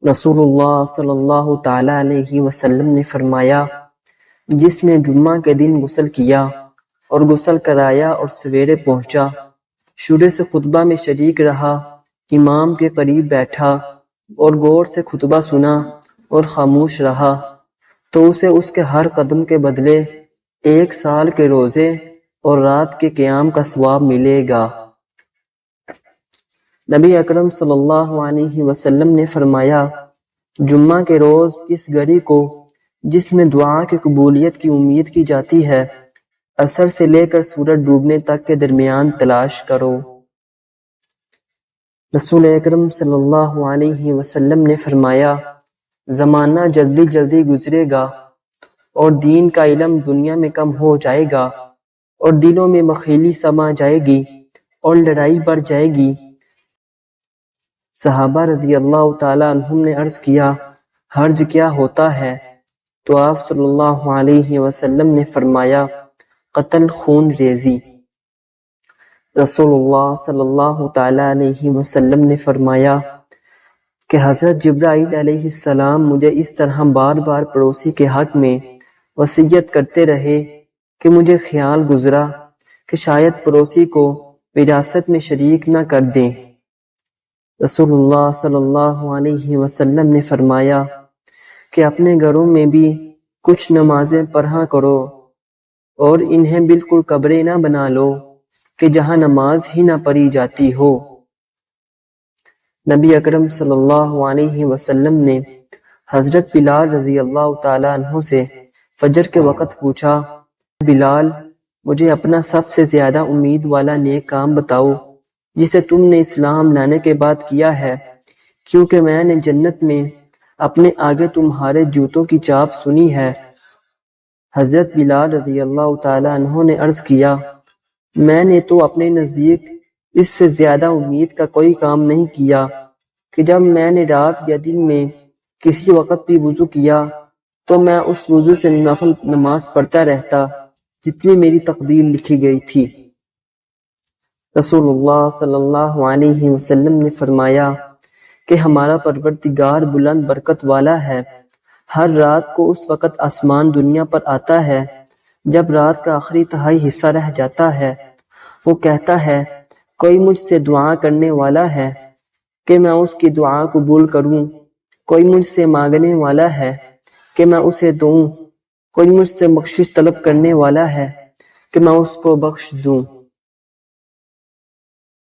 رسول اللہ صلی اللہ تعالی علیہ وسلم نے فرمایا، جس نے جمعہ کے دن غسل کیا اور غسل کرایا اور سویرے پہنچا، شروع سے خطبہ میں شریک رہا، امام کے قریب بیٹھا اور غور سے خطبہ سنا اور خاموش رہا، تو اسے اس کے ہر قدم کے بدلے 1 سال کے روزے اور رات کے قیام کا ثواب ملے گا۔ نبی اکرم صلی اللہ علیہ وسلم نے فرمایا، جمعہ کے روز اس گھڑی کو جس میں دعا کی قبولیت کی امید کی جاتی ہے، عصر سے لے کر سورج ڈوبنے تک کے درمیان تلاش کرو۔ رسول اکرم صلی اللہ علیہ وسلم نے فرمایا، زمانہ جلدی جلدی گزرے گا اور دین کا علم دنیا میں کم ہو جائے گا اور دلوں میں بخیلی سما جائے گی اور لڑائی بڑھ جائے گی۔ صحابہ رضی اللہ تعالی عنہم نے عرض کیا، حرج کیا ہوتا ہے؟ تو آپ صلی اللہ علیہ وسلم نے فرمایا، قتل، خون ریزی۔ رسول اللہ صلی اللہ تعالی علیہ وسلم نے فرمایا کہ حضرت جبرائیل علیہ السلام مجھے اس طرح بار بار پڑوسی کے حق میں وصیت کرتے رہے کہ مجھے خیال گزرا کہ شاید پڑوسی کو وراثت میں شریک نہ کر دیں۔ رسول اللہ صلی اللہ علیہ وسلم نے فرمایا کہ اپنے گھروں میں بھی کچھ نمازیں پڑھا کرو اور انہیں بالکل قبریں نہ بنا لو کہ جہاں نماز ہی نہ پڑھی جاتی ہو۔ نبی اکرم صلی اللہ علیہ وسلم نے حضرت بلال رضی اللہ تعالی عنہ سے فجر کے وقت پوچھا، بلال، مجھے اپنا سب سے زیادہ امید والا نیک کام بتاؤ جسے تم نے اسلام لانے کے بعد کیا ہے، کیونکہ میں نے جنت میں اپنے آگے تمہارے جوتوں کی چاپ سنی ہے۔ حضرت بلال رضی اللہ تعالی عنہ نے عرض کیا، میں نے تو اپنے نزدیک اس سے زیادہ امید کا کوئی کام نہیں کیا کہ جب میں نے رات یا دن میں کسی وقت بھی وضو کیا تو میں اس وضو سے نفل نماز پڑھتا رہتا جتنی میری تقدیر لکھی گئی تھی۔ رسول اللہ صلی اللہ علیہ وسلم نے فرمایا کہ ہمارا پروردگار بلند برکت والا ہے، ہر رات کو اس وقت آسمان دنیا پر آتا ہے جب رات کا آخری تہائی حصہ رہ جاتا ہے۔ وہ کہتا ہے، کوئی مجھ سے دعا کرنے والا ہے کہ میں اس کی دعا قبول کروں، کوئی مجھ سے مانگنے والا ہے کہ میں اسے دوں، کوئی مجھ سے بخشش طلب کرنے والا ہے کہ میں اس کو بخش دوں۔